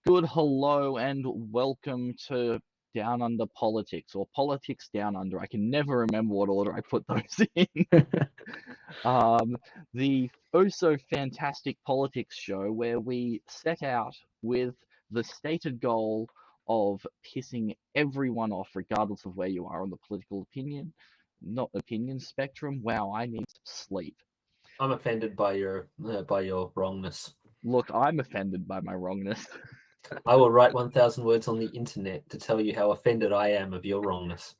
Good hello and welcome to Down Under Politics, or Politics Down Under. I can never remember what order I put those in. The oh so fantastic politics show where we set out with the stated goal of pissing everyone off, regardless of where you are on the political not opinion spectrum. Wow, I need sleep. I'm offended by your wrongness. Look, I'm offended by my wrongness. I will write 1,000 words on the internet to tell you how offended I am of your wrongness.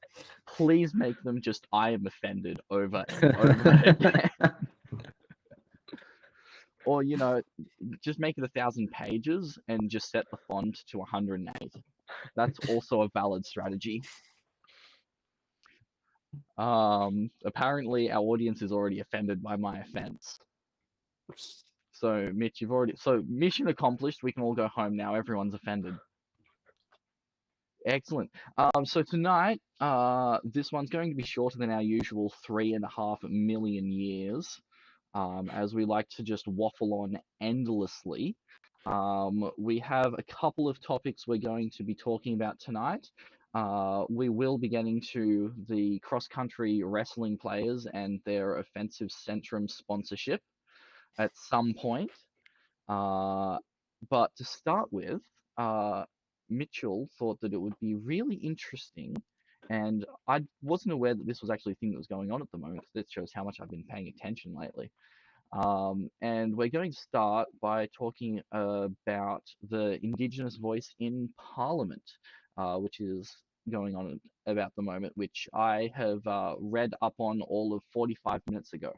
Please make them just I am offended over and over again. Or, just make it 1,000 pages and just set the font to 108. That's also a valid strategy. Apparently our audience is already offended by my offense. So, Mitch, mission accomplished. We can all go home now. Everyone's offended. Excellent. So tonight, this one's going to be shorter than our usual 3.5 million years, as we like to just waffle on endlessly. We have a couple of topics we're going to be talking about tonight. We will be getting to the cross-country wrestling players and their offensive Centrum sponsorship at some point. But to start with, Mitchell thought that it would be really interesting, and I wasn't aware that this was actually a thing that was going on at the moment. That shows how much I've been paying attention lately. And we're going to start by talking about the Indigenous voice in Parliament, which is going on about the moment, which I have read up on all of 45 minutes ago.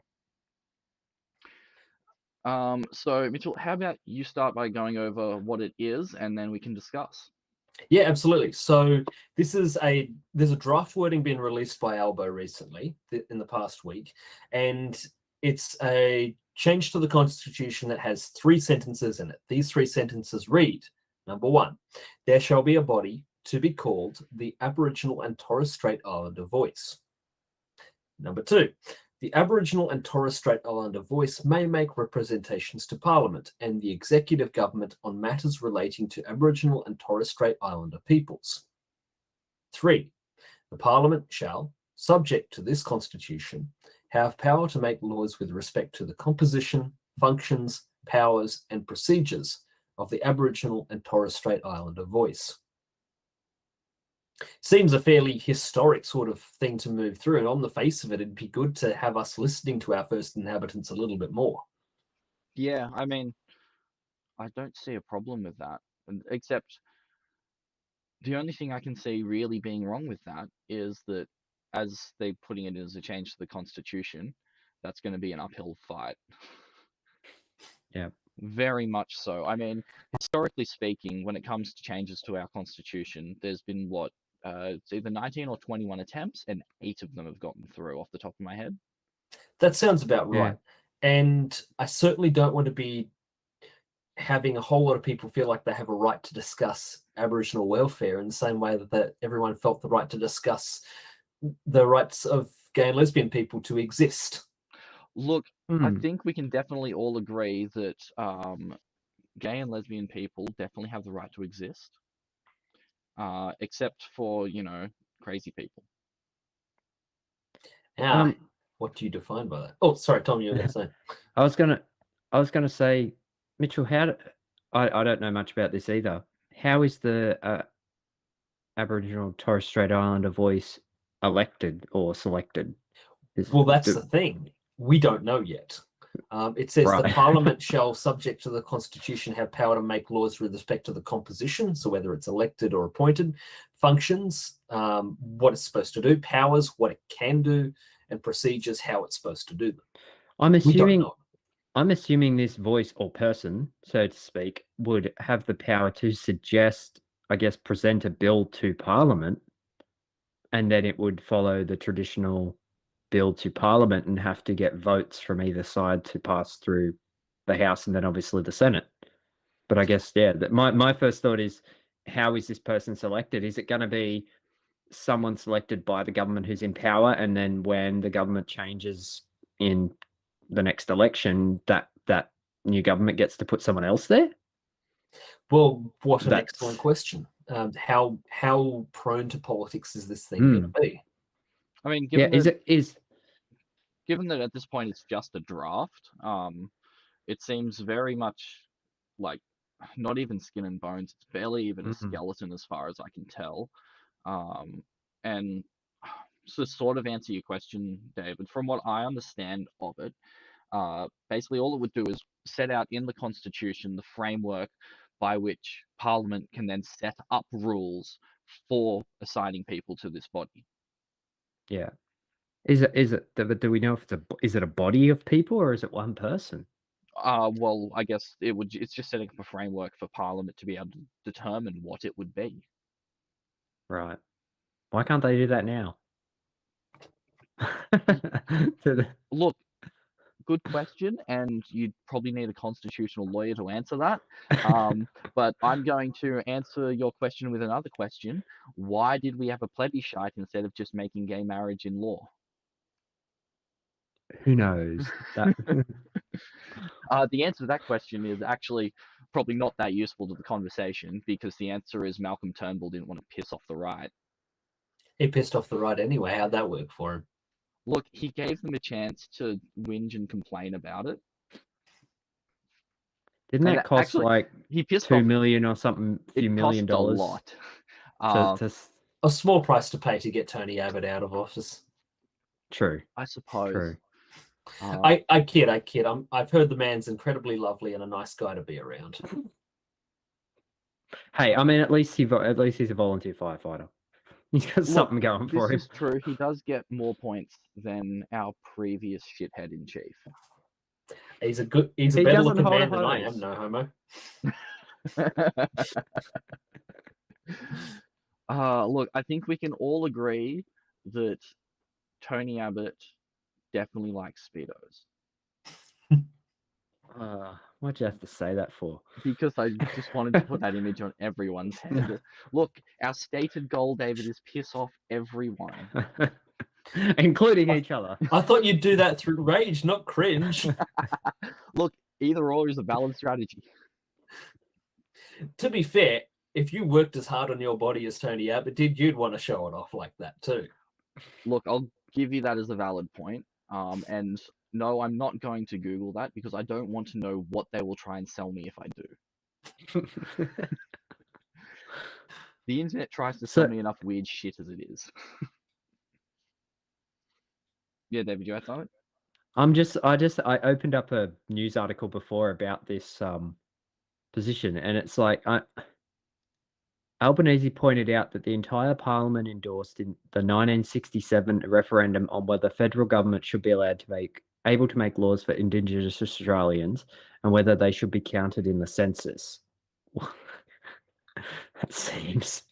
So Mitchell, how about you start by going over what it is, and then we can discuss. Yeah, absolutely. So there's a draft wording being released by Albo recently in the past week, and it's a change to the Constitution that has 3 sentences in it. These 3 sentences read, number 1, there shall be a body to be called the Aboriginal and Torres Strait Islander Voice. Number 2, the Aboriginal and Torres Strait Islander Voice may make representations to Parliament and the Executive Government on matters relating to Aboriginal and Torres Strait Islander peoples. 3, the Parliament shall, subject to this Constitution, have power to make laws with respect to the composition, functions, powers, and procedures of the Aboriginal and Torres Strait Islander Voice. Seems a fairly historic sort of thing to move through, and on the face of it, it'd be good to have us listening to our first inhabitants a little bit more. Yeah, I mean, I don't see a problem with that, except the only thing I can see really being wrong with that is that as they're putting it as a change to the Constitution, that's going to be an uphill fight. Yeah. Very much so. I mean, historically speaking, when it comes to changes to our Constitution, there's been it's either 19 or 21 attempts, and 8 of them have gotten through off the top of my head. That sounds about right. And I certainly don't want to be having a whole lot of people feel like they have a right to discuss Aboriginal welfare in the same way that everyone felt the right to discuss the rights of gay and lesbian people to exist. Look, I think we can definitely all agree that gay and lesbian people definitely have the right to exist, except for, crazy people. What do you define by that? Oh, sorry, Tom, you were going to say. I was gonna say, Mitchell, I don't know much about this either. How is the Aboriginal Torres Strait Islander Voice elected or selected? Well, that's the thing. We don't know yet. It says the Parliament shall, subject to the Constitution, have power to make laws with respect to the composition, so whether it's elected or appointed, functions, what it's supposed to do, powers, what it can do, and procedures, how it's supposed to do them. I'm assuming this voice or person, so to speak, would have the power to suggest, I guess, present a bill to Parliament, and then it would follow the traditional bill to Parliament and have to get votes from either side to pass through the House and then obviously the Senate. But I guess, my first thought is, how is this person selected? Is it going to be someone selected by the government who's in power, and then when the government changes in the next election, that new government gets to put someone else there? Well, what an That's- excellent question. How prone to politics is this thing going to be? I mean, Yeah, given that at this point it's just a draft, it seems very much like not even skin and bones. It's barely even a skeleton as far as I can tell. And to sort of answer your question, David, from what I understand of it, basically all it would do is set out in the Constitution the framework by which Parliament can then set up rules for assigning people to this body. yeah. Is it? But do we know if is it a body of people or is it one person? Well, I guess it's just setting up a framework for Parliament to be able to determine what it would be. Right. Why can't they do that now? Look, good question, and you'd probably need a constitutional lawyer to answer that. But I'm going to answer your question with another question. Why did we have a plebiscite instead of just making gay marriage in law? Who knows? That The answer to that question is actually probably not that useful to the conversation because the answer is Malcolm Turnbull didn't want to piss off the right. He pissed off the right anyway. How'd that work for him? Look, he gave them a chance to whinge and complain about it. didn't And that cost actually, like he pissed 2 off. million or something, few It million cost a dollars lot. to A small price to pay to get Tony Abbott out of office. True. I suppose. True. I kid. I've heard the man's incredibly lovely and a nice guy to be around. Hey, I mean, at least he's a volunteer firefighter. He's got something going for him. This is true. He does get more points than our previous shithead in chief. He's a better doesn't looking hold a man than I hose. am, no homo. Look, I think we can all agree that Tony Abbott definitely likes Speedos. Why'd you have to say that for? Because I just wanted to put that image on everyone's head. Look, our stated goal, David, is piss off everyone. Including each other. I thought you'd do that through rage, not cringe. Look, either or is a valid strategy. To be fair, if you worked as hard on your body as Tony Abbott did, you'd want to show it off like that too. Look, I'll give you that as a valid point. And no, I'm not going to Google that because I don't want to know what they will try and sell me if I do. The internet tries to sell me enough weird shit as it is. Yeah, David, you had something? I opened up a news article before about this position, and it's like Albanese pointed out that the entire parliament endorsed in the 1967 referendum on whether federal government should be able to make laws for Indigenous Australians and whether they should be counted in the census. That seems.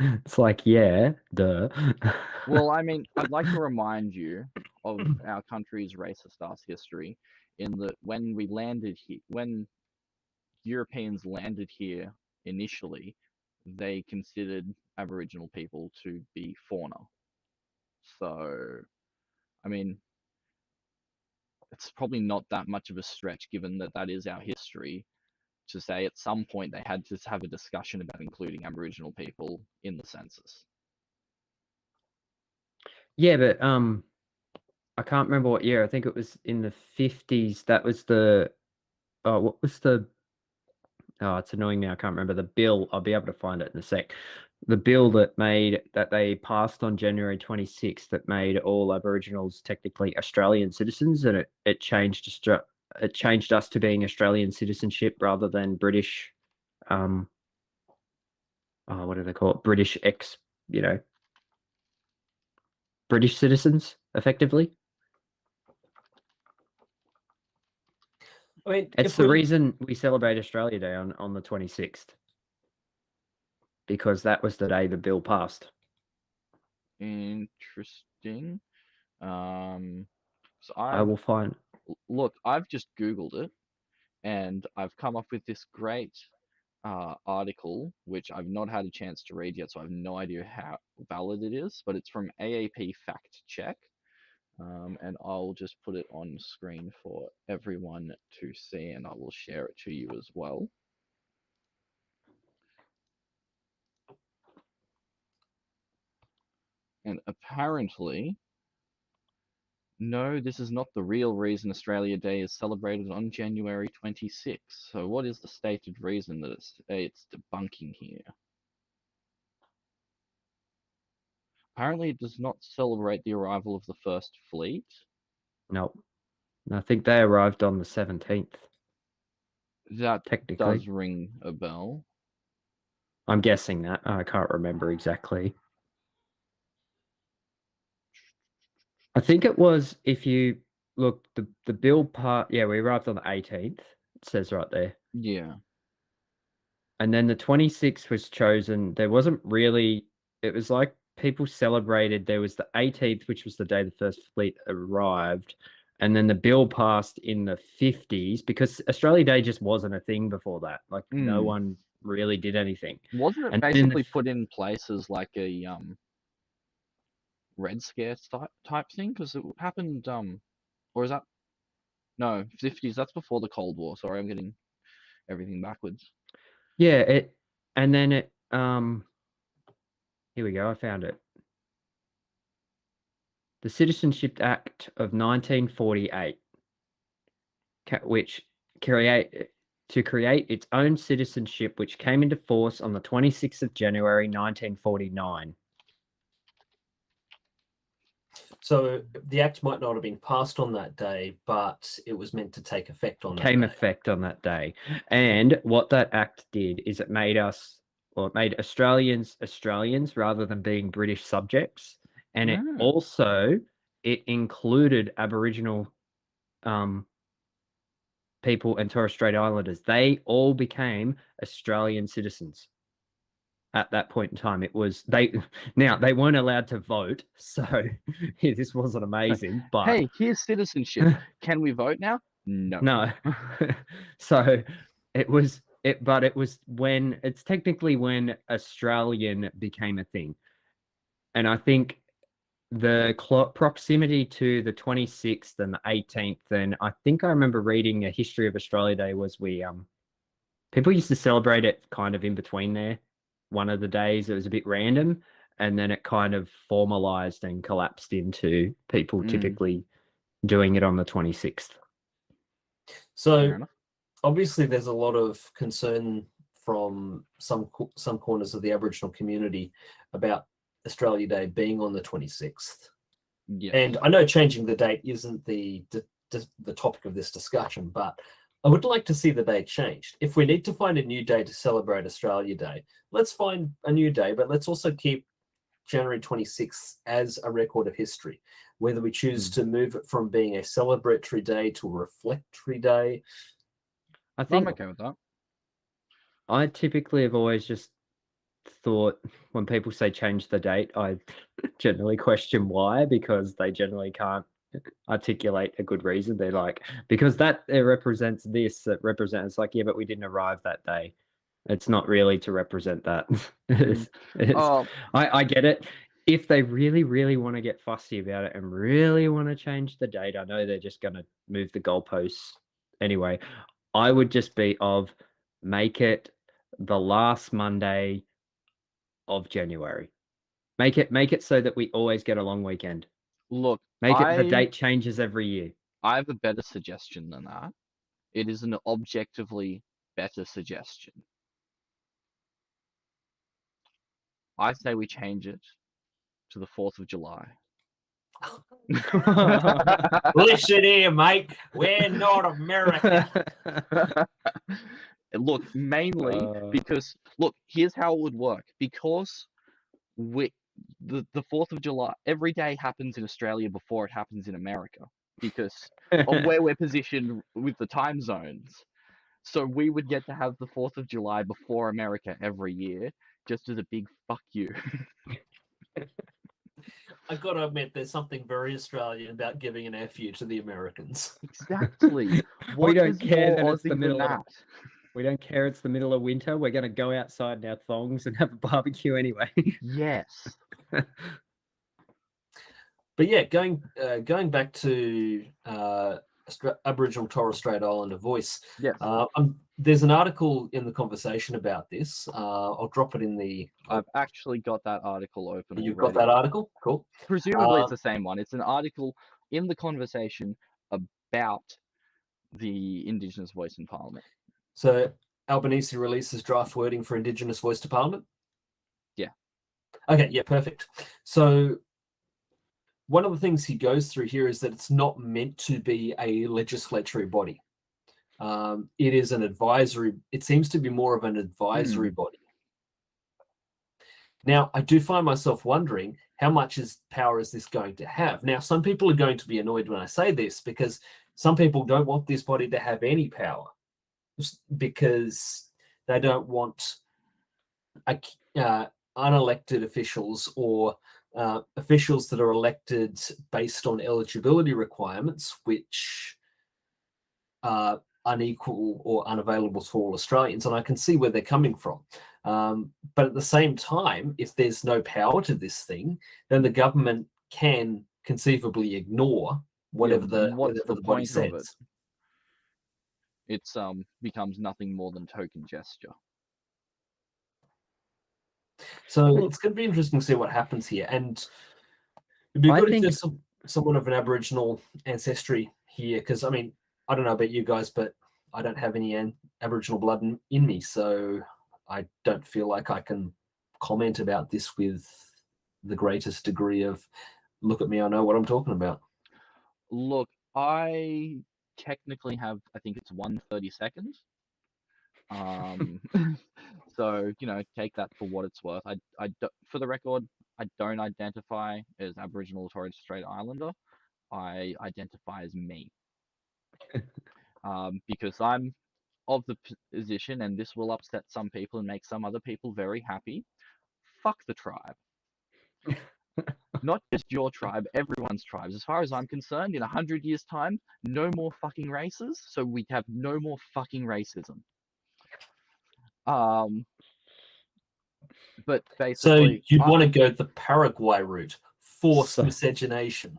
It's like, yeah, duh. Well, I mean, I'd like to remind you of our country's racist ass history in that when we landed here, when Europeans landed here initially, they considered Aboriginal people to be fauna. So, I mean, it's probably not that much of a stretch given that that is our history to say at some point they had to have a discussion about including Aboriginal people in the census. Yeah, but I can't remember what year. I think it was in the 50s. That was what was the it's annoying now. I can't remember the bill. I'll be able to find it in a sec. The bill that they passed on January 26th that made all Aboriginals technically Australian citizens, and it changed us to being Australian citizenship rather than British. What do they call it? British citizens, effectively. I mean, It's the reason we celebrate Australia Day on the 26th. Because that was the day the bill passed. Interesting. So I will find. Look, I've just Googled it, and I've come up with this great article, which I've not had a chance to read yet, so I have no idea how valid it is, but it's from AAP Fact Check. And I'll just put it on screen for everyone to see, and I will share it to you as well. And apparently, no, this is not the real reason Australia Day is celebrated on January 26th. So what is the stated reason that it's debunking here? Apparently, it does not celebrate the arrival of the first fleet. No, I think they arrived on the 17th. That Technically, does ring a bell. I'm guessing that. I can't remember exactly. I think it was, if you look, the bill part. Yeah, we arrived on the 18th. It says right there. Yeah. And then the 26th was chosen. There wasn't really. It was like people celebrated. There was the 18th, which was the day the first fleet arrived. And then the bill passed in the 50s because Australia Day just wasn't a thing before that. Like no one really did anything. Wasn't it And then basically put in place as like a Red Scare type thing? Because it happened or is that no 50s? That's before the Cold War. Sorry, I'm getting everything backwards. Yeah, and then it here we go, I found it. The Citizenship Act of 1948, which create its own citizenship, which came into force on the 26th of January 1949. So the act might not have been passed on that day, but it was meant to take effect on that day. Came effect on that day. And what that act did is it made Australians Australians rather than being British subjects. And it also included Aboriginal people and Torres Strait Islanders. They all became Australian citizens. At that point in time, it was they weren't allowed to vote, so this wasn't amazing. But hey, here's citizenship. Can we vote now? No. So it was when it's technically when Australian became a thing, and I think the proximity to the 26th and the 18th, and I think I remember reading a history of Australia Day was people used to celebrate it kind of in between there. One of the days it was a bit random, and then it kind of formalized and collapsed into people typically doing it on the 26th. So obviously there's a lot of concern from some corners of the Aboriginal community about Australia Day being on the 26th. Yeah. And I know changing the date isn't the topic of this discussion, but I would like to see the date changed. If we need to find a new day to celebrate Australia Day, let's find a new day, but let's also keep January 26th as a record of history. Whether we choose to move it from being a celebratory day to a reflectory day. I think I'm okay with that. I typically have always just thought when people say change the date, I generally question why, because they generally can't articulate a good reason. They're like, because that it represents this, it represents like, yeah, but we didn't arrive that day. It's not really to represent that. I get it. If they really, really want to get fussy about it and really want to change the date, I know they're just going to move the goalposts anyway. I would just make it the last Monday of January. Make it so that we always get a long weekend. Look, Make it the date changes every year. I have a better suggestion than that. It is an objectively better suggestion. I say we change it to the 4th of July. Listen here, mate. We're not American. Look, mainly because, look, here's how it would work. Because the 4th of July, every day happens in Australia before it happens in America because of where we're positioned with the time zones. So we would get to have the 4th of July before America every year, just as a big fuck you. I've got to admit, there's something very Australian about giving an F you to the Americans. Exactly. We don't care that it's the middle of We don't care it's the middle of winter. We're going to go outside in our thongs and have a barbecue anyway. Yes. But yeah, going back to Aboriginal Torres Strait Islander voice. Yes. I'm there's an article in the conversation about this. I'll drop it in the. I've actually got that article open You've already. got that article? Cool. Presumably it's the same one. It's an article in the conversation about the Indigenous voice in Parliament. So Albanese releases draft wording for Indigenous voice to Parliament? Yeah. Okay, yeah, perfect. So one of the things he goes through here is that it's not meant to be a legislatory body. It is an advisory. It seems to be more of an advisory body. Now, I do find myself wondering how much power is this going to have? Now, some people are going to be annoyed when I say this because some people don't want this body to have any power because they don't want unelected officials or officials that are elected based on eligibility requirements, which are unequal or unavailable to all Australians. And I can see where they're coming from. But at the same time, if there's no power to this thing, then the government can conceivably ignore whatever the body says. It becomes nothing more than token gesture. So it's going to be interesting to see what happens here. And it'd be good if there's somewhat of an Aboriginal ancestry here, because, I mean, I don't know about you guys, but I don't have any Aboriginal blood in me, so I don't feel like I can comment about this with the greatest degree of, look at me, I know what I'm talking about. Look, I technically have, I think it's 130 seconds. So, take that for what it's worth. For the record, I don't identify as Aboriginal or Torres Strait Islander. I identify as me. Because I'm of the position, and this will upset some people and make some other people very happy. Fuck the tribe. Not just your tribe, everyone's tribes. As far as I'm concerned, in 100 years' time, no more fucking races, so we have no more fucking racism. But basically, so you'd want to go the Paraguay route, forced miscegenation.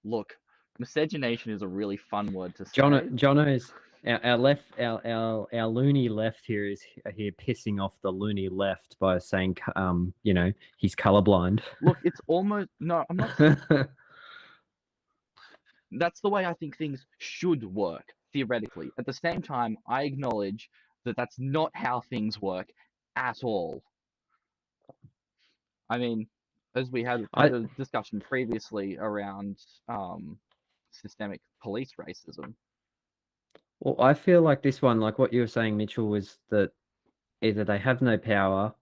Look, miscegenation is a really fun word to say. Jono's our loony left here is here pissing off the loony left by saying, he's colorblind. Look, it's almost no. I'm not. That's the way I think things should work theoretically. At the same time, I acknowledge that that's not how things work at all. I mean, as we had a discussion previously around systemic police racism. Well, I feel like this one, like what you were saying, Mitchell, was that either they have no power,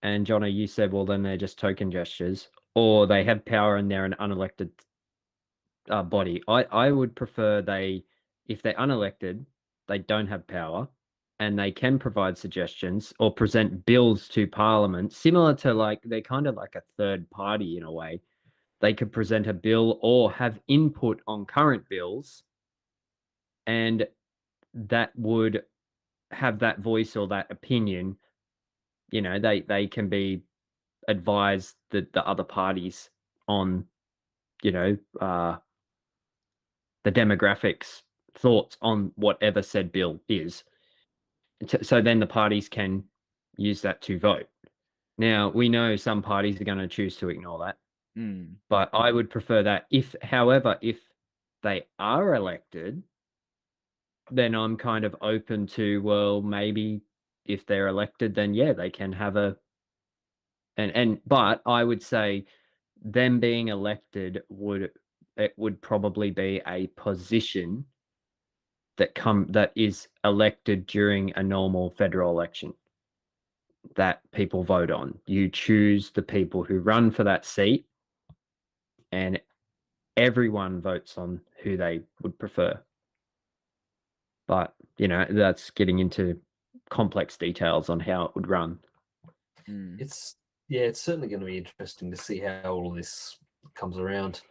and Jono, you said, well, then they're just token gestures, or they have power and they're an unelected body. I would prefer if they're unelected, they don't have power, and they can provide suggestions or present bills to Parliament, similar to they're kind of like a third party in a way. They could present a bill or have input on current bills, and that would have that voice or that opinion. They can be advised that the other parties on, the demographics thoughts on whatever said bill is. So then the parties can use that to vote. Now, we know some parties are going to choose to ignore that. But I would prefer that however, if they are elected, then I'm kind of open to, well, maybe if they're elected, then yeah, they can have but I would say them being elected would probably be a position that is elected during a normal federal election that people vote on. You choose the people who run for that seat, and everyone votes on who they would prefer. But, that's getting into complex details on how it would run. It's certainly going to be interesting to see how all of this comes around.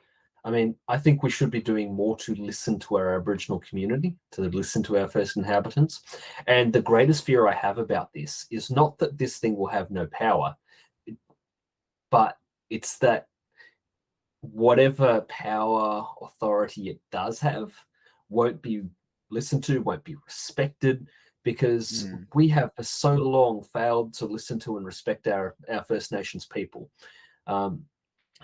I mean, I think we should be doing more to listen to our Aboriginal community, to listen to our first inhabitants. And the greatest fear I have about this is not that this thing will have no power, but it's that whatever power, authority it does have won't be listened to, won't be respected, because Mm. we have for so long failed to listen to and respect our First Nations people.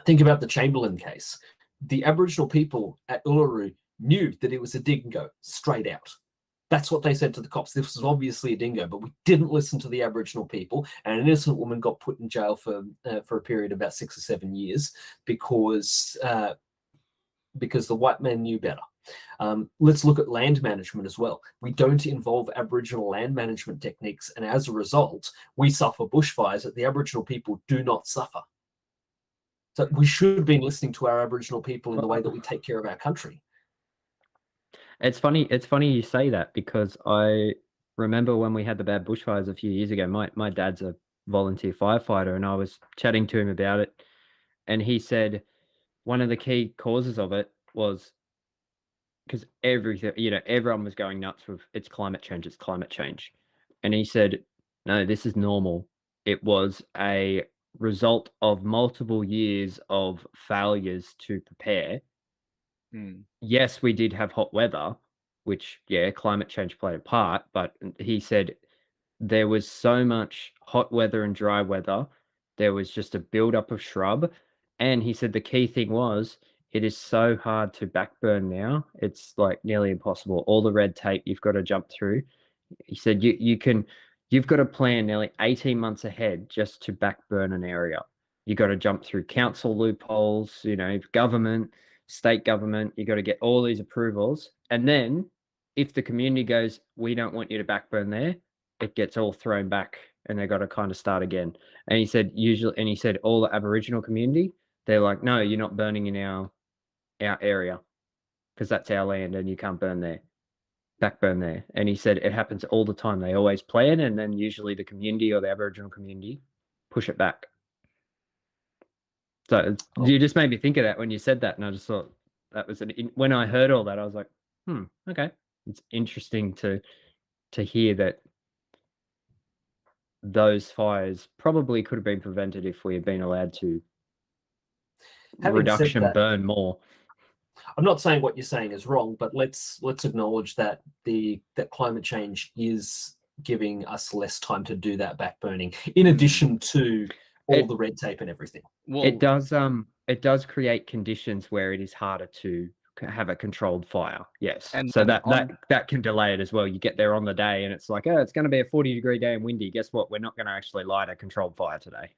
Think about the Chamberlain case. The Aboriginal people at Uluru knew that it was a dingo straight out. That's what they said to the cops. This was obviously a dingo, but we didn't listen to the Aboriginal people, and an innocent woman got put in jail for a period of about 6 or 7 years because the white men knew better. Let's look at land management as well. We don't involve Aboriginal land management techniques, and as a result, we suffer bushfires that the Aboriginal people do not suffer. So we should have been listening to our Aboriginal people in the way that we take care of our country. It's funny you say that, because I remember when we had the bad bushfires a few years ago, my dad's a volunteer firefighter, and I was chatting to him about it, and he said one of the key causes of it was because everyone was going nuts with it's climate change. And he said, no, this is normal. It was a result of multiple years of failures to prepare. Yes, we did have hot weather, which, climate change played a part, but he said there was so much hot weather and dry weather. There was just a buildup of shrub. And he said the key thing was it is so hard to backburn now. It's like nearly impossible. All the red tape you've got to jump through. He said you've got to plan nearly 18 months ahead just to backburn an area. You've got to jump through council loopholes, government, state government. You got to get all these approvals. And then if the community goes, we don't want you to backburn there, it gets all thrown back and they got to kind of start again. And he said all the Aboriginal community, they're like, no, you're not burning in our area because that's our land and you can't burn there, backburn there. And he said it happens all the time. They always plan, and then usually the community or the Aboriginal community push it back. So you just made me think of that when you said that, and I just thought that was when I heard all that, I was like, okay, it's interesting to hear that those fires probably could have been prevented if we had been allowed to burn more. I'm not saying what you're saying is wrong, but let's acknowledge that that climate change is giving us less time to do that backburning, in addition to all the red tape and everything. Well, it does create conditions where it is harder to have a controlled fire. Yes. And so that can delay it as well. You get there on the day and it's like, oh, it's going to be a 40-degree day and windy. Guess what? We're not going to actually light a controlled fire today.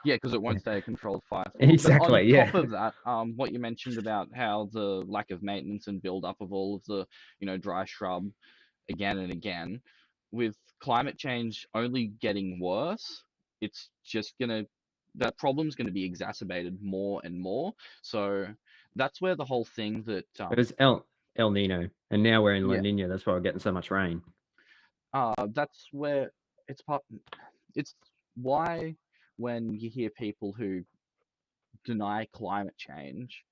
Yeah, because it won't stay a controlled fire. Exactly. But on top of that, what you mentioned about how the lack of maintenance and build-up of all of the, dry shrub again and again, with climate change only getting worse, it's just that problem's going to be exacerbated more and more. So that's where the whole thing that it was El Nino, and now we're in La Nina. That's why we're getting so much rain. That's where it's why when you hear people who deny climate change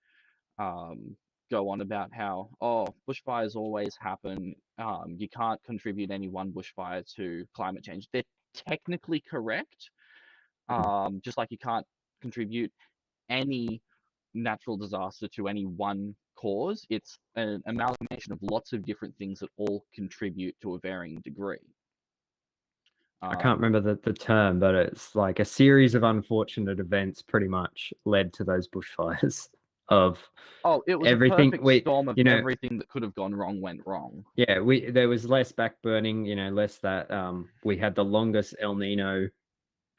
go on about how bushfires always happen, you can't contribute any one bushfire to climate change. They're technically correct, just like you can't contribute any natural disaster to any one cause. It's an amalgamation of lots of different things that all contribute to a varying degree. I can't remember the term, but it's like a series of unfortunate events pretty much led to those bushfires of it was everything. A perfect storm of everything that could have gone wrong went wrong. Yeah, there was less backburning, less that we had the longest El Nino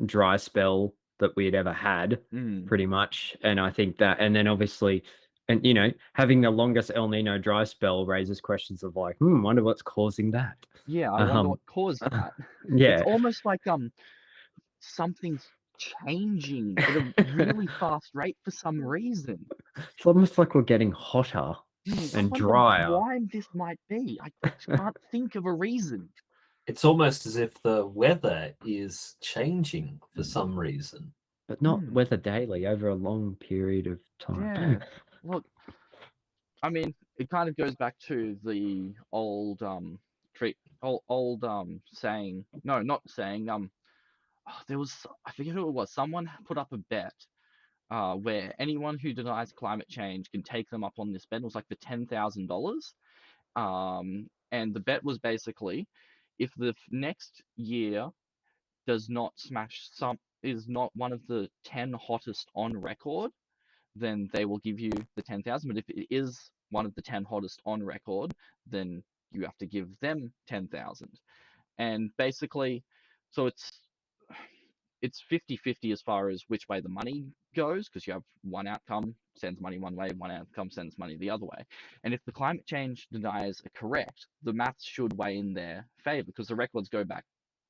dry spell that we had ever had, pretty much. And I think that, and then obviously, and having the longest El Nino dry spell raises questions of like, wonder what's causing that. Yeah, I wonder what caused that. Yeah, it's almost like something's changing at a really fast rate for some reason. It's almost like we're getting hotter and drier. Why this might be? I can't think of a reason. It's almost as if the weather is changing for some reason. But not weather daily, over a long period of time. Yeah. Look, I mean, it kind of goes back to the old saying. No, not saying. There was, I forget who it was. Someone put up a bet where anyone who denies climate change can take them up on this bet. It was like for $10,000. And the bet was basically, if the next year does not is not one of the 10 hottest on record, then they will give you the 10,000. But if it is one of the 10 hottest on record, then you have to give them 10,000. And basically, so it's 50-50 as far as which way the money goes, because you have one outcome sends money one way, one outcome sends money the other way. And if the climate change deniers are correct, the maths should weigh in their favor, because the records go back,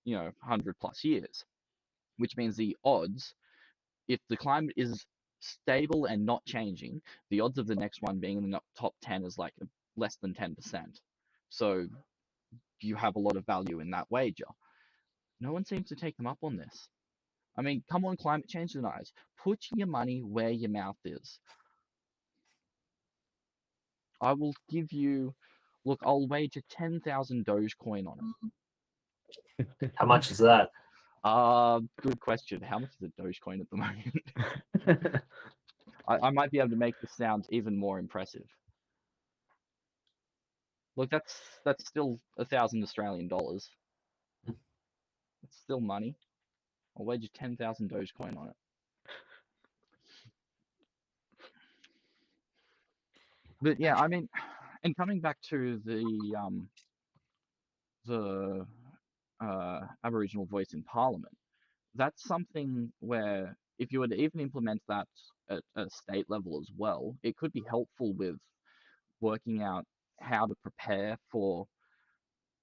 100 plus years, which means the odds, if the climate is stable and not changing, the odds of the next one being in the top 10 is like less than 10%. So you have a lot of value in that wager. No one seems to take them up on this. I mean, come on, climate change deniers. Put your money where your mouth is. I will give you, look, I'll wager 10,000 Dogecoin on it. How much is that? Good question. How much is a Dogecoin at the moment? I might be able to make this sound even more impressive. Look, that's still 1,000 Australian dollars. It's still money. I'll wager 10,000 Dogecoin on it. But yeah, I mean, and coming back to the Aboriginal voice in Parliament, that's something where if you were to even implement that at a state level as well, it could be helpful with working out how to prepare for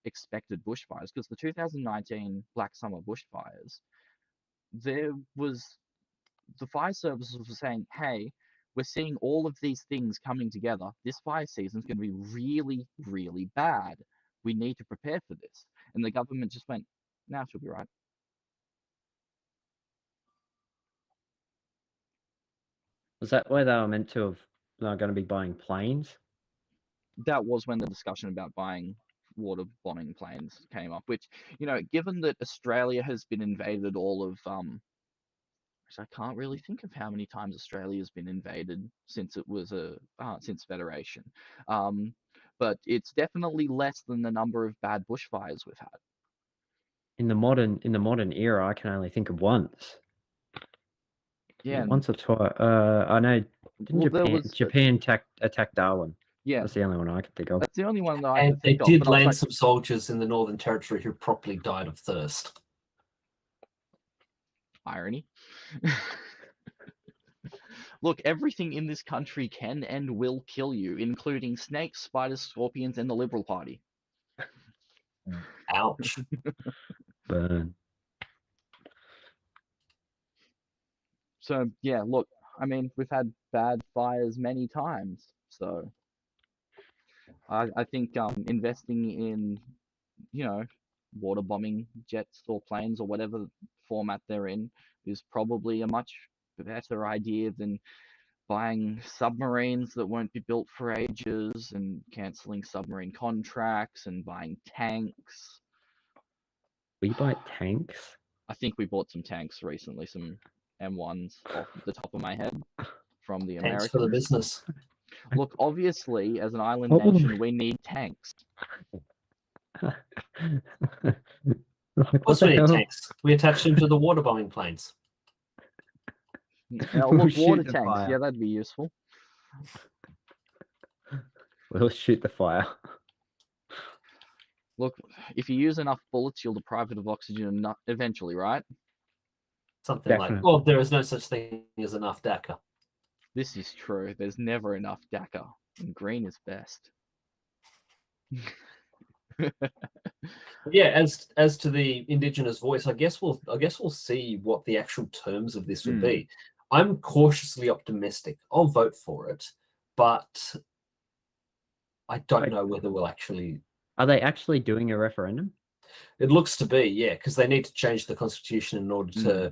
expected bushfires. Because the 2019 Black Summer bushfires, there was the fire services were saying, hey, we're seeing all of these things coming together. This fire season is going to be really, really bad. We need to prepare for this. And the government just went, nah, she'll be right. Was that where they were meant to have, they're going to be buying planes? That was when the discussion about buying water bombing planes came up, which, given that Australia has been invaded all of, I can't really think of how many times Australia has been invaded since it was since Federation. But it's definitely less than the number of bad bushfires we've had. In the modern era, I can only think of once. Yeah, once or twice. I know. Didn't Japan attack Darwin? Yeah, that's the only one I can think of. That's the only one that I And can think they of. did land some soldiers in the Northern Territory who properly died of thirst. Irony. Look, everything in this country can and will kill you, including snakes, spiders, scorpions, and the Liberal Party. Ouch. Burn. So, yeah, look, I mean, we've had bad fires many times, so I think investing in, water bombing jets or planes or whatever format they're in is probably a much better idea than buying submarines that won't be built for ages and cancelling submarine contracts and buying tanks. We buy tanks? I think we bought some tanks recently, some M1s off the top of my head from the Americans. Thanks for the business. Look, obviously, as an island nation, we need tanks. Of course we need tanks. We attach them to the water bombing planes. Look, water tanks. Yeah, that'd be useful. We'll shoot the fire. Look, if you use enough bullets, you'll deprive it of oxygen eventually, right? Something like, well, there is no such thing as enough DACA. This is true. There's never enough DACA, and green is best. Yeah, as to the Indigenous voice, I guess we'll see what the actual terms of this will be. I'm cautiously optimistic. I'll vote for it, but I don't know whether we'll actually. Are they actually doing a referendum? It looks to be, yeah, because they need to change the constitution in order to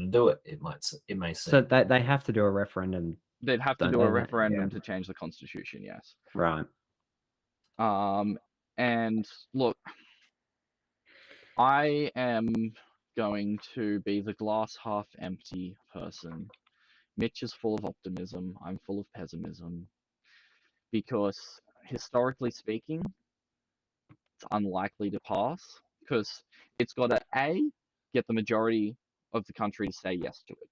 do it. It may seem. So they have to do a referendum. They'd have to do a referendum to change the constitution. Yes. Right. And look, I am going to be the glass half empty person. Mitch is full of optimism. I'm full of pessimism. Because historically speaking, it's unlikely to pass because it's got to get the majority of the country to say yes to it.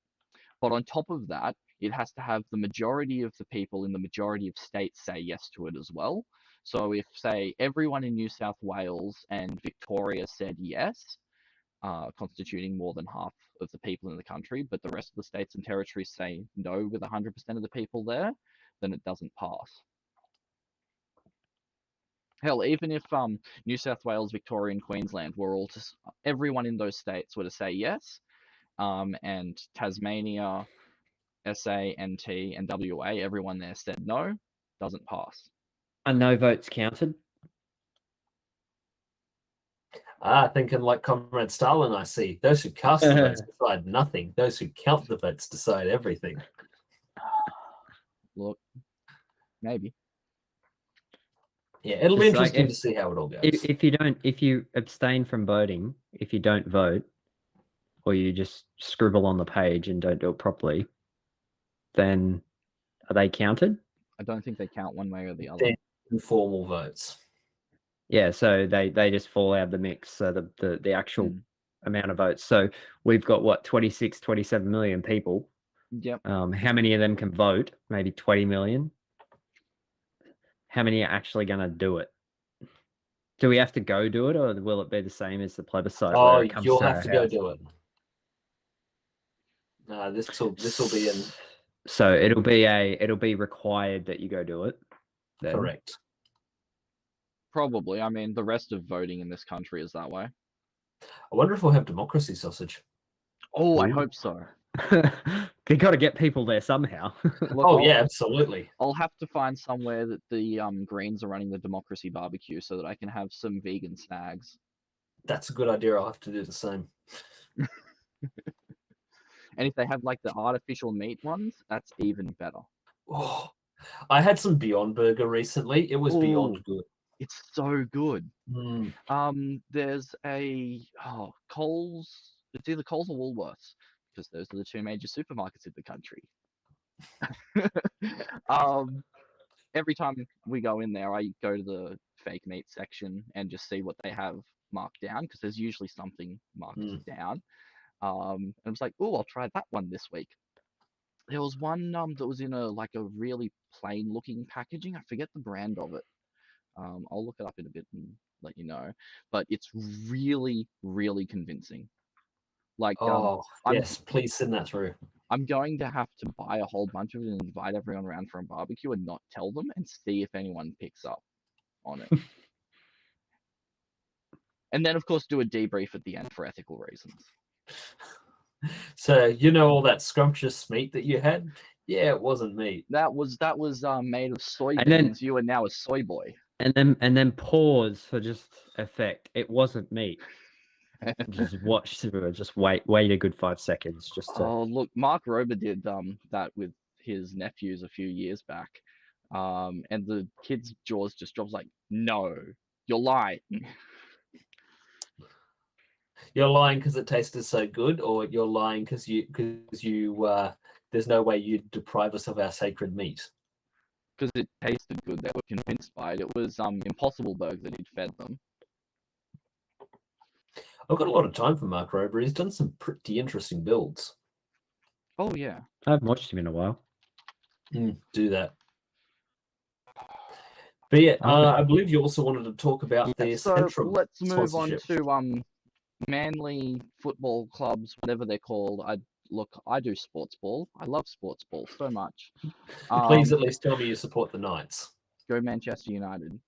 But on top of that, it has to have the majority of the people in the majority of states say yes to it as well. So if, say, everyone in New South Wales and Victoria said yes, constituting more than half of the people in the country, but the rest of the states and territories say no with 100% of the people there, then it doesn't pass. Hell, even if New South Wales, Victoria, and Queensland were all to, everyone in those states were to say yes, and Tasmania, SA, NT, and WA, everyone there said no, doesn't pass. Are no votes counted? Thinking like Comrade Stalin, I see. Those who cast the votes decide nothing. Those who count the votes decide everything. Look, maybe. Yeah, it'll be It's like interesting to see how it all goes. If you abstain from voting, if you don't vote, or you just scribble on the page and don't do it properly, then are they counted? I don't think they count one way or the other. They're informal votes. Yeah, so they just fall out of the mix. So the actual amount of votes. So we've got what 26, 27 million people. Yep. How many of them can vote? Maybe 20 million. How many are actually going to do it? Do we have to go do it, or will it be the same as the plebiscite? Oh, where it comes you'll to have our to go house? do it. This will be in. So it'll be required that you go do it. Then. Correct. Probably. I mean, the rest of voting in this country is that way. I wonder if we'll have democracy sausage. Oh, I hope so. You got to get people there somehow. Look, yeah, absolutely. I'll have to find somewhere that the Greens are running the democracy barbecue so that I can have some vegan snags. That's a good idea. I'll have to do the same. And if they have like the artificial meat ones, that's even better. Oh, I had some Beyond Burger recently. It was beyond good. It's so good. Mm. There's a Coles. It's either Coles or Woolworths because those are the two major supermarkets in the country. Every time we go in there, I go to the fake meat section and just see what they have marked down because there's usually something marked down. And I was like, oh, I'll try that one this week. There was one that was in a really plain looking packaging. I forget the brand of it. I'll look it up in a bit and let you know. But it's really, really convincing. Yes, please send that through. I'm going to have to buy a whole bunch of it and invite everyone around for a barbecue and not tell them and see if anyone picks up on it. And then, of course, do a debrief at the end for ethical reasons. So, all that scrumptious meat that you had? Yeah, it wasn't meat. That was made of soybeans. You are now a soy boy. And then pause for just effect. It wasn't meat. Just watch through it. Just wait a good 5 seconds. Just to... Oh, look, Mark Rober did that with his nephews a few years back. And the kid's jaws just drops like, no, you're lying. You're lying because it tasted so good, or you're lying because there's no way you'd deprive us of our sacred meat. Because it tasted good, they were convinced by it. It was Impossible Burger that he'd fed them. I've got a lot of time for Mark Rober. He's done some pretty interesting builds. Oh yeah, I haven't watched him in a while. Do that. But yeah, I believe you also wanted to talk about the Central. Let's move on to Manly football clubs, whatever they're called. I do sports ball. I love sports ball so much. Please at least tell me you support the Knights. Go Manchester United.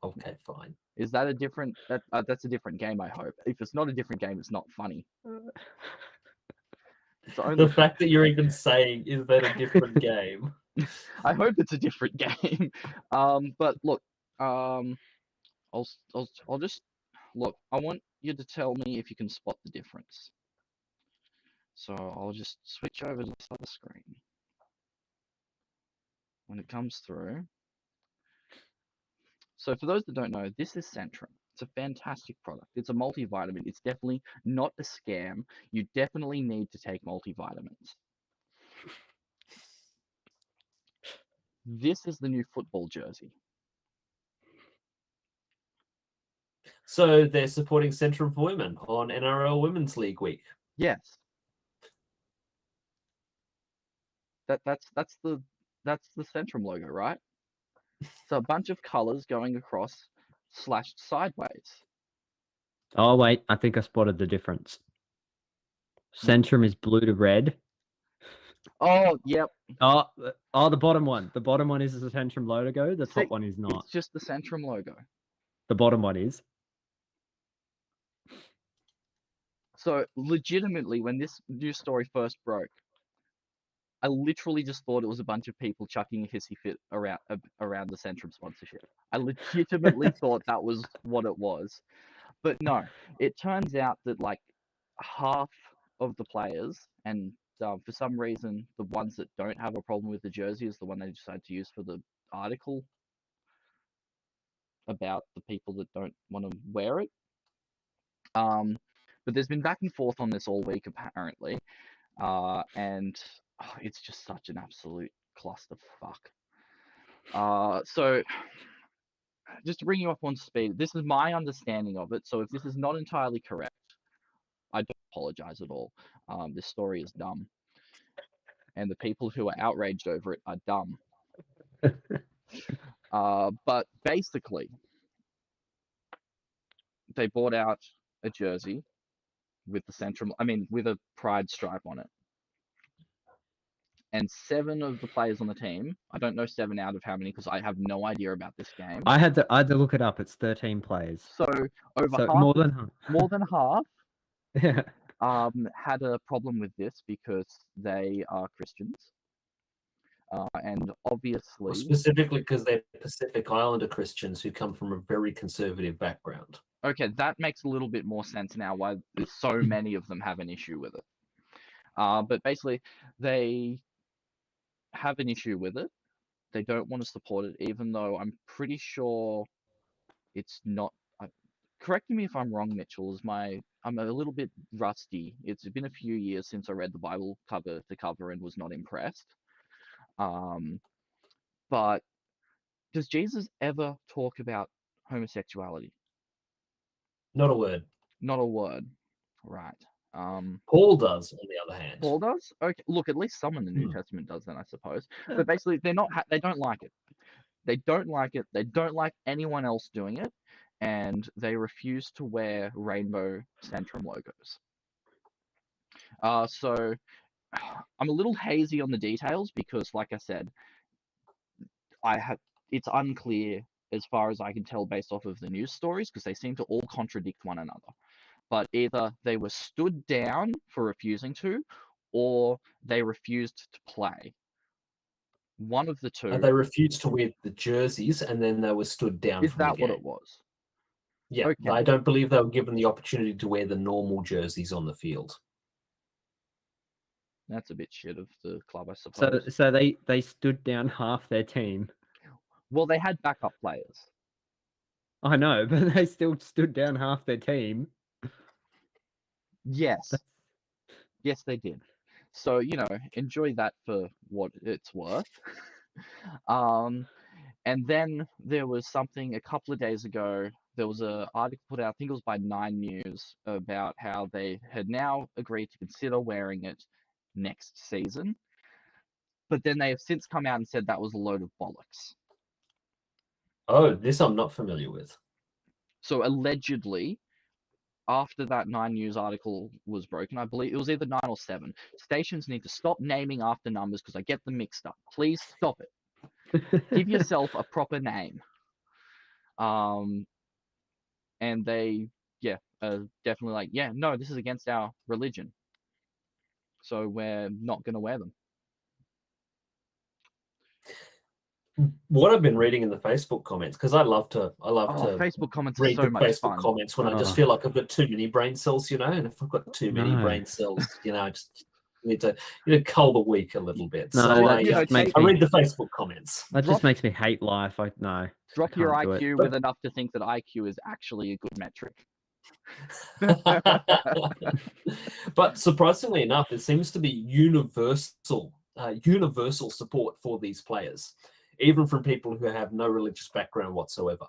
Okay, fine. Is that a different? That's a different game. I hope. If it's not a different game, it's not funny. The fact that you're even saying is that a different game. I hope it's a different game. But look, I'll just look. I want you to tell me if you can spot the difference. So I'll just switch over to this other screen. When it comes through. So for those that don't know, this is Centrum. It's a fantastic product. It's a multivitamin. It's definitely not a scam. You definitely need to take multivitamins. This is the new football jersey. So they're supporting Centrum for Women on NRL Women's League Week. Yes. That's the Centrum logo, right? So a bunch of colors going across, slashed sideways. Oh wait, I think I spotted the difference. What? Centrum is blue to red. Oh, yep. Oh, the bottom one. The bottom one is the Centrum logo. The top one is not. It's just the Centrum logo. The bottom one is. So legitimately, when this news story first broke, I literally just thought it was a bunch of people chucking a hissy fit around the Centrum sponsorship. I legitimately thought that was what it was. But no, it turns out that like half of the players, and for some reason, the ones that don't have a problem with the jersey is the one they decided to use for the article about the people that don't want to wear it. But there's been back and forth on this all week apparently, and it's just such an absolute clusterfuck. So just to bring you up on speed, this is my understanding of it. So if this is not entirely correct, I don't apologize at all. This story is dumb, and the people who are outraged over it are dumb. But basically, they bought out a jersey with the Centrum, with a pride stripe on it. And 7 of the players on the team, I don't know 7 out of how many because I have no idea about this game. I had to look it up. It's 13 players. So So more than half yeah. had a problem with this because they are Christians. And obviously, Specifically because they're Pacific Islander Christians who come from a very conservative background. Okay, that makes a little bit more sense now why so many of them have an issue with it. But basically, they have an issue with it. They don't want to support it, even though I'm pretty sure it's not. Correct me if I'm wrong, Mitchell. I'm a little bit rusty. It's been a few years since I read the Bible cover to cover and was not impressed. But does Jesus ever talk about homosexuality? Not a word. Not a word. Right. Paul does, on the other hand. Paul does? Okay. Look, at least some in the New Testament does then, I suppose. But basically, they don't like it. They don't like it. They don't like anyone else doing it, and they refuse to wear rainbow Centrum logos. So I'm a little hazy on the details because, like I said, it's unclear as far as I can tell based off of the news stories because they seem to all contradict one another. But either they were stood down for refusing to, or they refused to play. One of the two. They refused to wear the jerseys, and then they were stood down. Is that what it was? Yeah, okay. I don't believe they were given the opportunity to wear the normal jerseys on the field. That's a bit shit of the club, I suppose. So they stood down half their team. Well, they had backup players. I know, but they still stood down half their team. Yes. Yes, they did. So, enjoy that for what it's worth. And then there was something a couple of days ago, there was an article put out, I think it was by 9 News, about how they had now agreed to consider wearing it next season. But then they have since come out and said that was a load of bollocks. Oh, this I'm not familiar with. So allegedly, after that 9 News article was broken, I believe it was either 9 or 7, stations need to stop naming after numbers because I get them mixed up. Please stop it. Give yourself a proper name. And they, definitely like, no, this is against our religion. So we're not going to wear them. What I've been reading in the Facebook comments, because I love to Facebook comments read are so the much Facebook fun. comments when I just feel like I've got too many brain cells, and if I've got too many brain cells, I just need to cull the weak a little bit. No, so I read the Facebook comments. That just makes me hate life. Drop your IQ with enough to think that IQ is actually a good metric. But surprisingly enough, it seems to be universal support for these players, even from people who have no religious background whatsoever.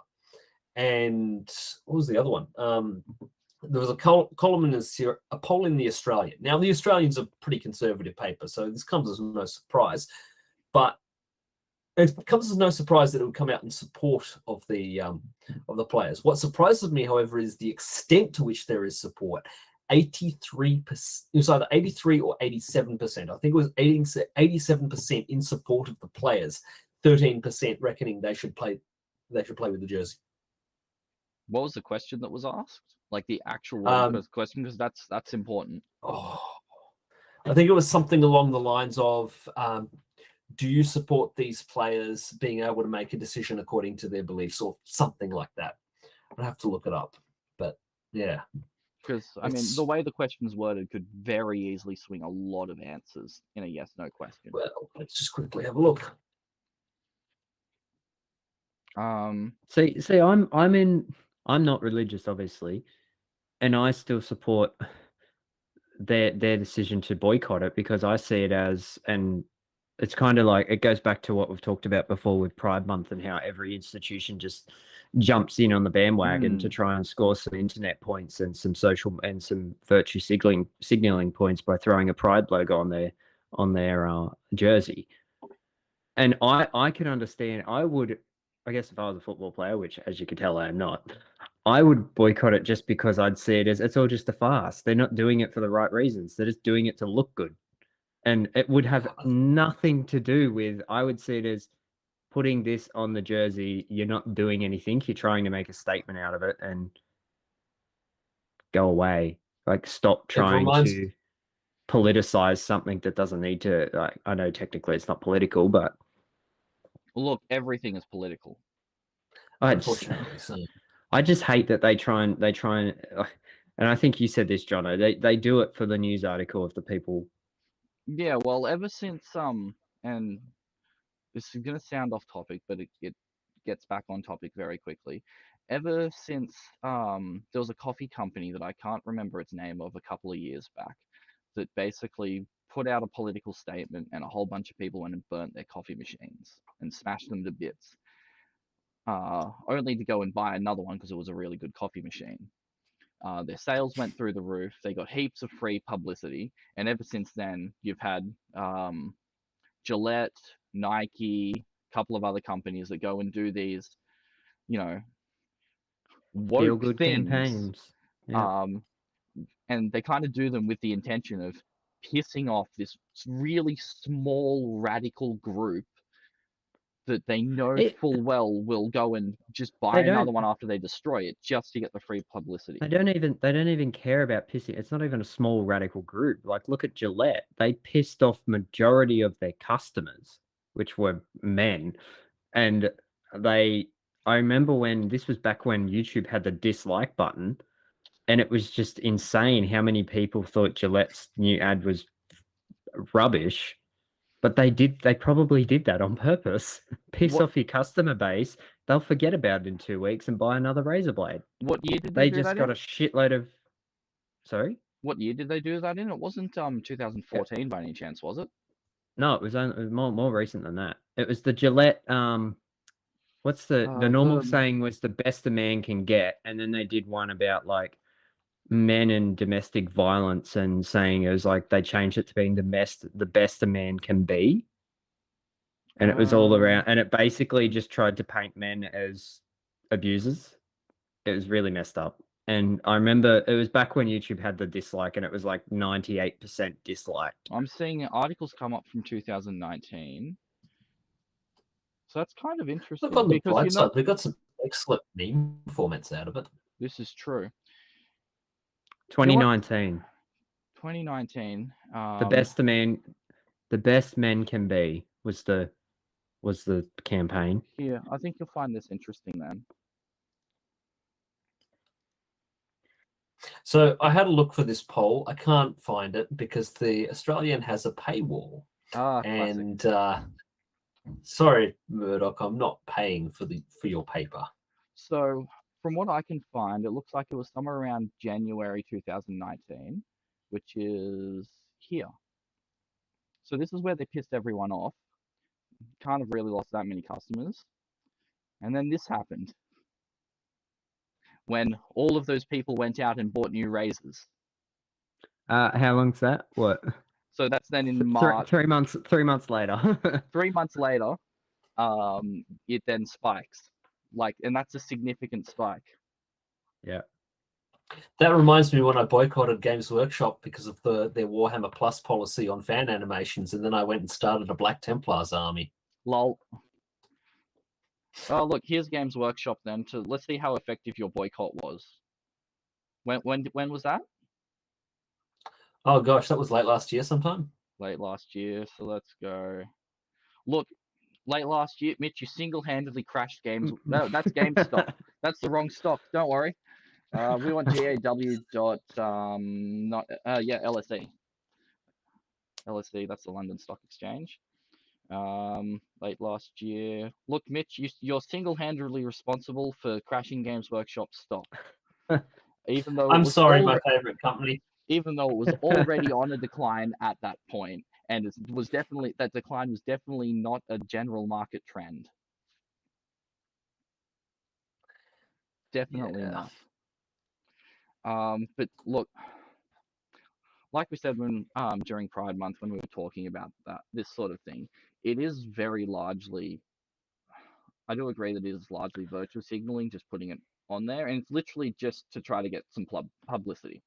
And what was the other one? There was a column in a poll in the Australian. Now, the Australian's a pretty conservative paper, so this comes as no surprise. But it comes as no surprise that it would come out in support of the players. What surprises me, however, is the extent to which there is support. 83%. It was either 83 or 87%. I think it was 87% in support of the players. 13% reckoning they should play with the jersey. What was the question that was asked? Like the actual question, because that's important. Oh, I think it was something along the lines of, do you support these players being able to make a decision according to their beliefs, or something like that? I'd have to look it up, but yeah. Because I mean, the way the question's worded could very easily swing a lot of answers in a yes/no question. Well, let's just quickly have a look. See, I'm not religious, obviously, and I still support their decision to boycott it, because I see it as, and it's kind of like, it goes back to what we've talked about before with Pride Month and how every institution just jumps in on the bandwagon to try and score some internet points and some social and some virtue signaling points by throwing a Pride logo on their jersey. And I can understand. I guess if I was a football player, which as you can tell I am not, I would boycott it just because I'd see it as it's all just a farce. They're not doing it for the right reasons. They're just doing it to look good. And it would have nothing to do with, I would see it as putting this on the jersey. You're not doing anything. You're trying to make a statement out of it and go away. Like, stop trying to politicize something that doesn't need to. Like, I know technically it's not political, but look, everything is political. Unfortunately, so. I just hate that they try and and I think you said this, Jono. They do it for the news article of the people. Yeah, well, ever since and this is gonna sound off topic, but it gets back on topic very quickly. Ever since there was a coffee company that I can't remember its name of a couple of years back that basically put out a political statement, and a whole bunch of people went and burnt their coffee machines and smashed them to bits. Only to go and buy another one because it was a really good coffee machine. Their sales went through the roof. They got heaps of free publicity, and ever since then, you've had Gillette, Nike, a couple of other companies that go and do these, woke Feel good things. campaigns. Yeah. And they kind of do them with the intention of pissing off this really small radical group that they know full well will go and just buy another one after they destroy it, just to get the free publicity. They don't even care about pissing. It's not even a small radical group. Like, look at Gillette. They pissed off majority of their customers, which were men. And I remember when this was back when YouTube had the dislike button, and it was just insane how many people thought Gillette's new ad was rubbish. But they probably did that on purpose. Piss off your customer base. They'll forget about it in 2 weeks and buy another razor blade. What year did they do just that got in? a shitload of. Sorry? What year did they do that in? It wasn't 2014 by any chance, was it? No, it was more recent than that. It was the Gillette. What's the normal saying was the best a man can get, and then they did one about like men and domestic violence, and saying it was like they changed it to being the best a man can be. And it was all around, and it basically just tried to paint men as abusers. It was really messed up. And I remember it was back when YouTube had the dislike, and it was like 98% disliked. I'm seeing articles come up from 2019. So that's kind of interesting. Look on the bright side, they got some excellent meme formats out of it. This is true. 2019. 2019. The best men can be was the campaign. Yeah, I think you'll find this interesting then. So I had a look for this poll. I can't find it because the Australian has a paywall. And sorry, Murdoch, I'm not paying for your paper. So from what I can find, it looks like it was somewhere around January 2019, which is here. So this is where they pissed everyone off. Can't have really lost that many customers. And then this happened. when all of those people went out and bought new razors. How long's that? What? So that's then in March. 3 months. 3 months later. 3 months later, it then spikes. And that's a significant spike. Yeah. That reminds me when I boycotted Games Workshop because of their Warhammer Plus policy on fan animations, and then I went and started a Black Templars army. Lol. Oh, look, here's Games Workshop then. Let's see how effective your boycott was. When was that? Oh gosh, that was late last year sometime. Late last year. So let's go. Look, late last year, Mitch, you single-handedly crashed games. No, that's GameStop. That's the wrong stock. Don't worry. We want GAW dot LSE. LSE, that's the London Stock Exchange. Late last year. Look, Mitch, you're single-handedly responsible for crashing Games Workshop stock. Even though I'm sorry, my favorite company. Even though it was already on a decline at that point, and that decline was definitely not a general market trend. Definitely not. But look, like we said when during Pride Month when we were talking about this sort of thing, it is very largely. I do agree that it is largely virtue signaling, just putting it on there, and it's literally just to try to get some publicity.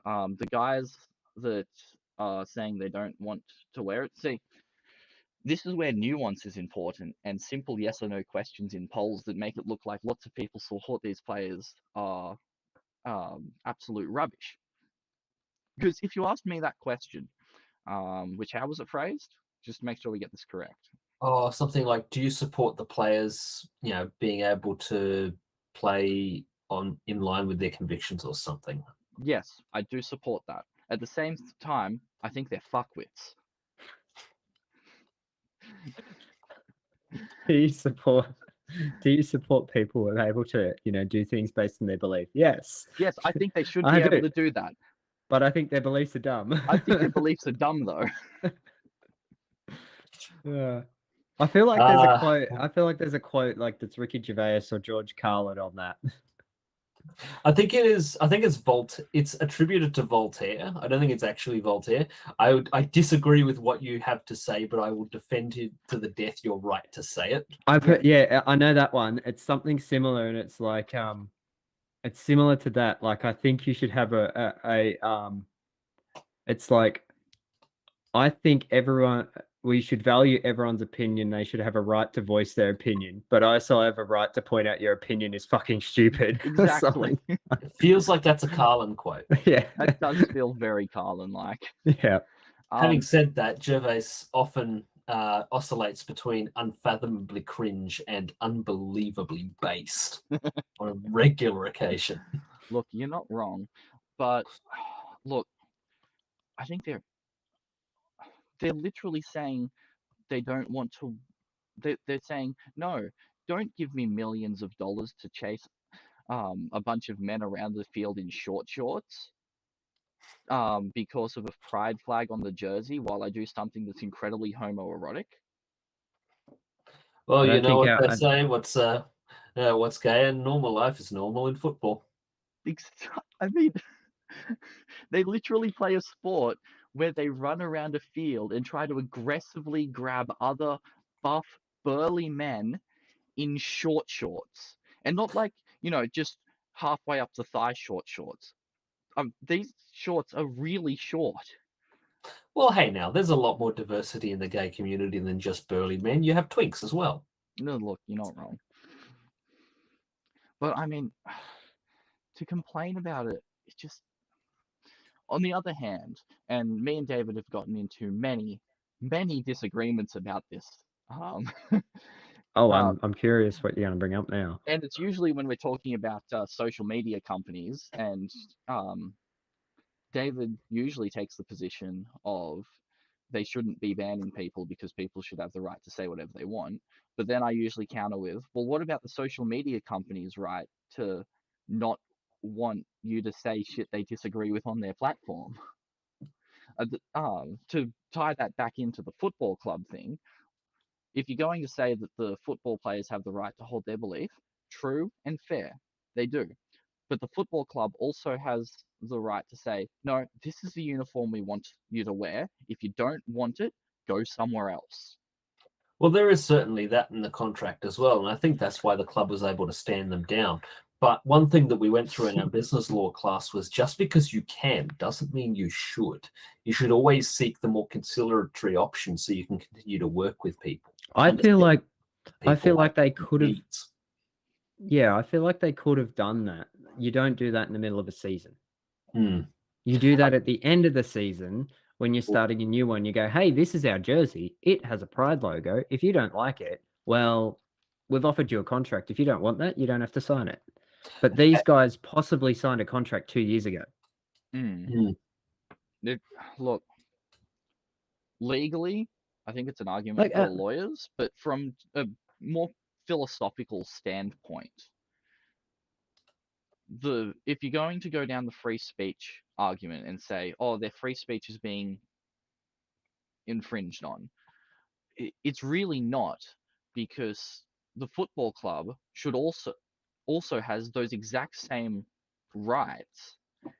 The guys that are saying they don't want to wear it, see, this is where nuance is important, and simple yes or no questions in polls that make it look like lots of people support these players are absolute rubbish. Because if you asked me that question, how was it phrased? Just to make sure we get this correct. Oh, something like, do you support the players, being able to play in line with their convictions or something? Yes, I do support that. At the same time, I think they're fuckwits. Do you support people who are able to, do things based on their belief? Yes. Yes, I think they should be able to do that. But I think their beliefs are dumb. I think their beliefs are dumb, though. Yeah. I feel like there's a quote. I feel like there's a quote like that's Ricky Gervais or George Carlin on that. I think it is. I think it's It's attributed to Voltaire. I don't think it's actually Voltaire. I disagree with what you have to say, but I will defend you to the death your right to say it. I know that one. It's something similar, and it's like it's similar to that. Like I think you should have it's like I think we should value everyone's opinion. They should have a right to voice their opinion, but I also have a right to point out your opinion is fucking stupid. Exactly. It feels like that's a Carlin quote. Yeah. That does feel very Carlin-like. Yeah. Having said that, Gervais often oscillates between unfathomably cringe and unbelievably based on a regular occasion. Look, you're not wrong, but look, I think they're literally saying they don't want to. They're saying no, don't give me millions of dollars to chase a bunch of men around the field in short shorts because of a pride flag on the jersey while I do something that's incredibly homoerotic. Well, you know what they say. What's gay in normal life is normal in football. I mean, they literally play a sport where they run around a field and try to aggressively grab other buff, burly men in short shorts. And not like, just halfway up to thigh shorts. These shorts are really short. Well, hey, now, there's a lot more diversity in the gay community than just burly men. You have twinks as well. No, look, you're not wrong. But, I mean, to complain about it, it's just... On the other hand, and me and David have gotten into many, many disagreements about this. I'm curious what you're going to bring up now. And it's usually when we're talking about social media companies, and David usually takes the position of they shouldn't be banning people because people should have the right to say whatever they want. But then I usually counter with, well, what about the social media companies' right to not want you to say shit they disagree with on their platform? To tie that back into the football club thing, if you're going to say that the football players have the right to hold their belief, true and fair, they do. But the football club also has the right to say, no, this is the uniform we want you to wear. If you don't want it, go somewhere else. Well, there is certainly that in the contract as well, and I think that's why the club was able to stand them down. But one thing that we went through in our business law class was just because you can doesn't mean you should. You should always seek the more conciliatory option so you can continue to work with people. I feel like People they could have. needs. Yeah, I feel like they could have done that. You don't do that in the middle of a season. Hmm. You do that at the end of the season when you're starting a new one. You go, hey, this is our jersey. It has a Pride logo. If you don't like it, well, we've offered you a contract. If you don't want that, you don't have to sign it. But these guys possibly signed a contract 2 years ago. Look, legally, I think it's an argument for lawyers, but from a more philosophical standpoint, if you're going to go down the free speech argument and say, oh, their free speech is being infringed on, it's really not, because the football club should also has those exact same rights.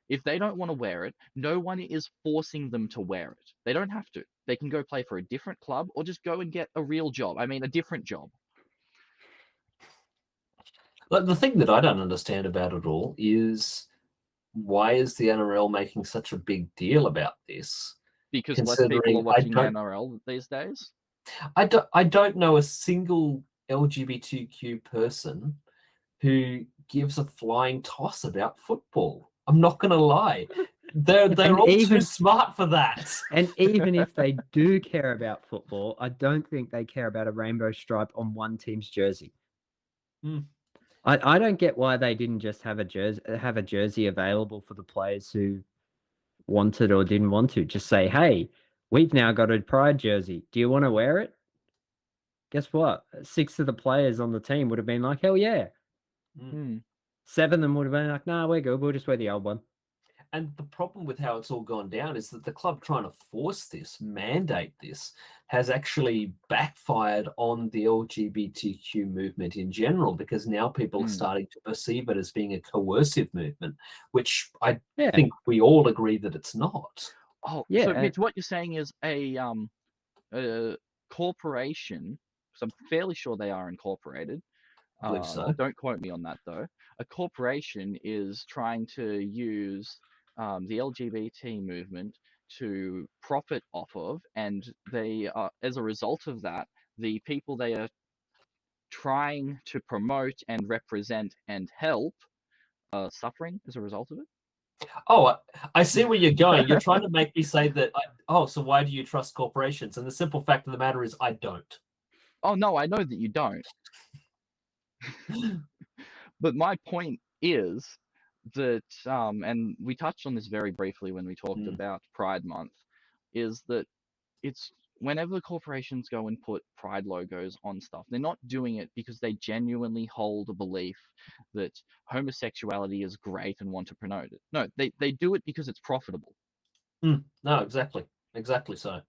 If they don't want to wear it, no one is forcing them to wear it. They don't have to. They can go play for a different club or just go and get a real job. I mean, a different job. But the thing that I don't understand about it all is why is the NRL making such a big deal about this? Because less people are watching the NRL these days? I don't know a single LGBTQ person who gives a flying toss about football. I'm not going to lie. They're all too smart for that. And even if they do care about football, I don't think they care about a rainbow stripe on one team's jersey. I don't get why they didn't just have a jersey available for the players who wanted or didn't want to. Just say, hey, we've now got a Pride jersey. Do you want to wear it? Guess what? 6 of the players on the team would have been like, hell yeah. 7 of them would have been like, nah, we're good. We'll just wear the old one. And the problem with how it's all gone down is that the club trying to force this, mandate this, has actually backfired on the LGBTQ movement in general, because now people are starting to perceive it as being a coercive movement, which I think we all agree that it's not. Oh, yeah. So Mitch, what you're saying is a corporation, because I'm fairly sure they are incorporated. I believe so. Don't quote me on that, though. A corporation is trying to use the LGBT movement to profit off of, and they are, as a result of that, the people they are trying to promote and represent and help are suffering as a result of it. Oh, I see where you're going. You're trying to make me say that, so why do you trust corporations? And the simple fact of the matter is I don't. Oh, no, I know that you don't. But my point is that, and we touched on this very briefly when we talked about Pride Month, is that it's whenever corporations go and put Pride logos on stuff, they're not doing it because they genuinely hold a belief that homosexuality is great and want to promote it. No, they do it because it's profitable. No, exactly so.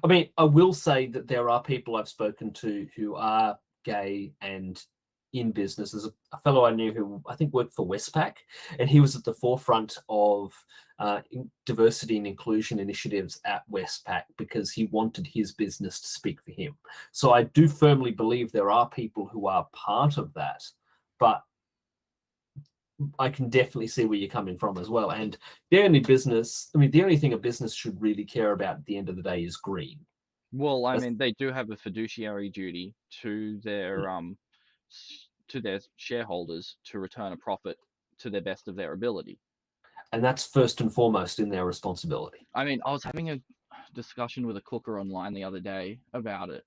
I mean, I will say that there are people I've spoken to who are gay and in business. There's a fellow I knew who I think worked for Westpac, and he was at the forefront of diversity and inclusion initiatives at Westpac because he wanted his business to speak for him. So I do firmly believe there are people who are part of that, but I can definitely see where you're coming from as well. And the only thing a business should really care about at the end of the day is green. Well, I mean, they do have a fiduciary duty to their shareholders to return a profit to the best of their ability. And that's first and foremost in their responsibility. I mean, I was having a discussion with a cooker online the other day about it.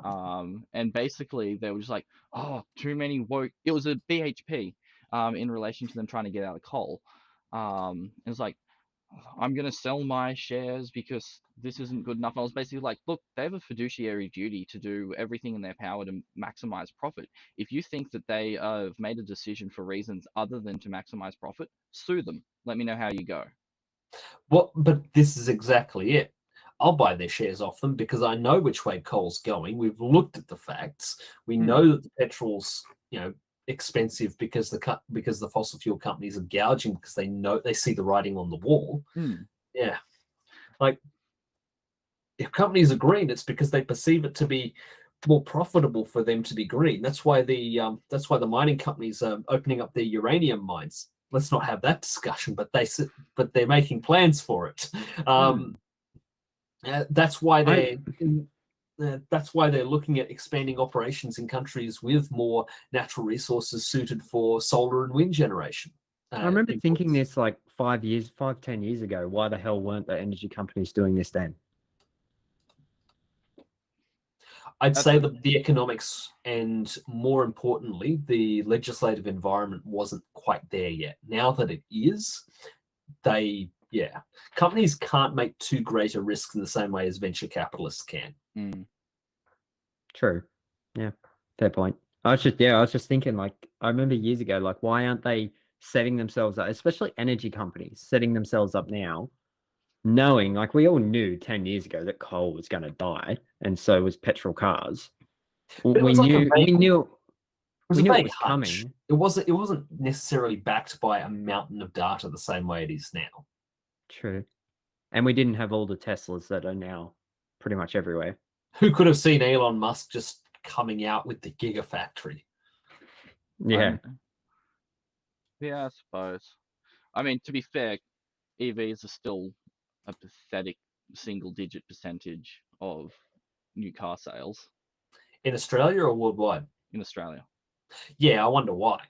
And basically they were just like, oh, too many woke. It was a BHP in relation to them trying to get out of coal. It was like, I'm going to sell my shares because this isn't good enough. And I was basically like, look, they have a fiduciary duty to do everything in their power to maximize profit. If you think that they have made a decision for reasons other than to maximize profit, sue them. Let me know how you go. Well, but this is exactly it. I'll buy their shares off them because I know which way coal's going. We've looked at the facts. We know that the petrol's, expensive because the fossil fuel companies are gouging because they see the writing on the wall. Yeah, like if companies are green, it's because they perceive it to be more profitable for them to be green. That's why the mining companies are opening up their uranium mines. Let's not have that discussion, but they're making plans for it. That's why they're looking at expanding operations in countries with more natural resources suited for solar and wind generation. I remember thinking this like 10 years ago. Why the hell weren't the energy companies doing this then? I'd say that the economics and, more importantly, the legislative environment wasn't quite there yet. Now that it is, companies can't make too great a risk in the same way as venture capitalists can. True. Yeah, fair point. I was just thinking, like, I remember years ago, like, why aren't they setting themselves up, especially energy companies, setting themselves up now, knowing, like, we all knew 10 years ago that coal was going to die, and so was petrol cars. We knew it was coming. It wasn't necessarily backed by a mountain of data the same way it is now. True. And we didn't have all the Teslas that are now pretty much everywhere. Who could have seen Elon Musk just coming out with the Gigafactory? Yeah. Yeah, I suppose. I mean, to be fair, EVs are still a pathetic single-digit percentage of new car sales. In Australia or worldwide? In Australia. Yeah, I wonder why.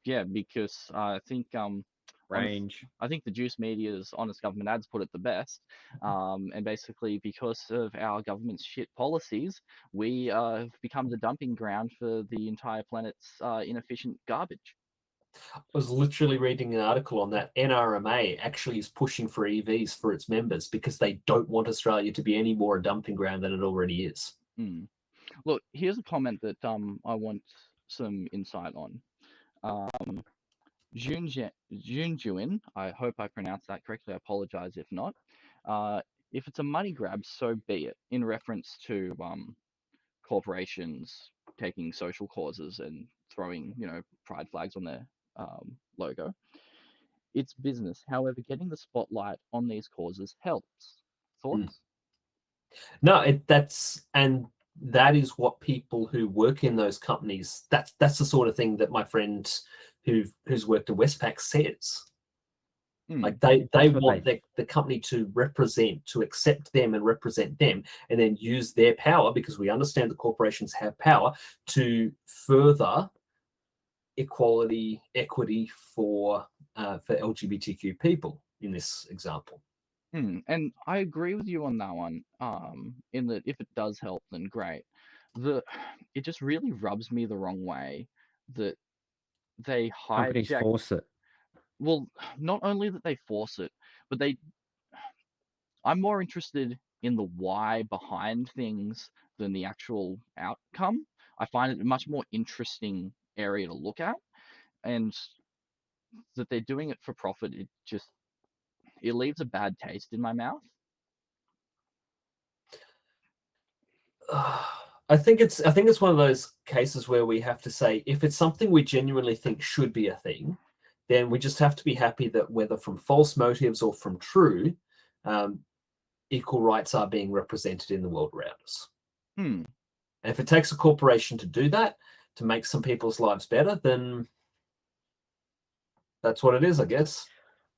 Yeah, because I think range. I think the Juice Media's Honest Government Ads put it the best. And basically, because of our government's shit policies, we have become the dumping ground for the entire planet's inefficient garbage. I was literally reading an article on that. NRMA actually is pushing for EVs for its members because they don't want Australia to be any more a dumping ground than it already is. Look, here's a comment that I want some insight on. Junjuin, I hope I pronounced that correctly. I apologize if not. If it's a money grab, so be it. In reference to corporations taking social causes and throwing, pride flags on their logo. It's business. However, getting the spotlight on these causes helps. Thoughts? No, that is what people who work in those companies. That's the sort of thing that my friend who's worked at Westpac says. Like they want the company to accept them and represent them, and then use their power, because we understand the corporations have power to further equity for LGBTQ people in this example. And I agree with you on that one. In that if it does help, then great. It just really rubs me the wrong way that they Companies force it. Well, not only that they force it, but I'm more interested in the why behind things than the actual outcome. I find it a much more interesting area to look at, and that they're doing it for profit, it leaves a bad taste in my mouth. I think it's one of those cases where we have to say, if it's something we genuinely think should be a thing, then we just have to be happy that whether from false motives or from true, equal rights are being represented in the world around us. And if it takes a corporation to do that, to make some people's lives better, then that's what it is, I guess.